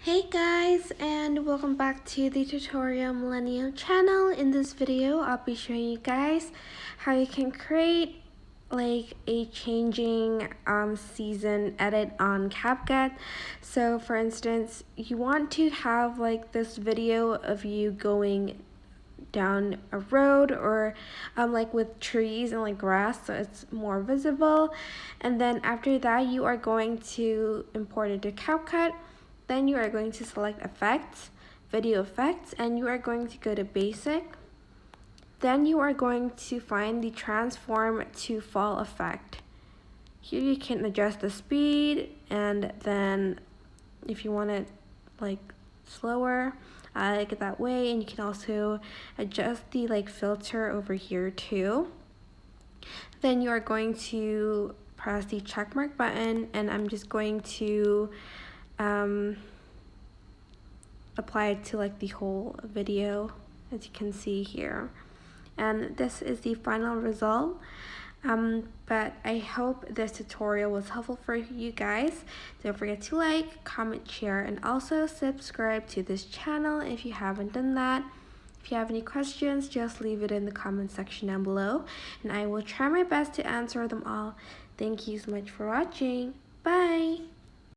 Hey guys, and welcome back to the Tutorial Millennial channel. In this video, I'll be showing you guys how you can create like a changing season edit on CapCut. So for instance, you want to have like this video of you going down a road or like with trees and like grass, so it's more visible. And then after that, you are going to import it to CapCut. Then you are going to select effects, video effects, and you are going to go to basic. Then you are going to find the transform to fall effect. Here you can adjust the speed, and then if you want it like slower, I like it that way. And you can also adjust the like filter over here too. Then you are going to press the check mark button, and I'm just going to apply it to like the whole video, as you can see here. And this is the final result. But I hope this tutorial was helpful for you guys. Don't forget to like, comment, share, and also subscribe to this channel if you haven't done that. If you have any questions, just leave it in the comment section down below, and I will try my best to answer them all. Thank you so much for watching. Bye!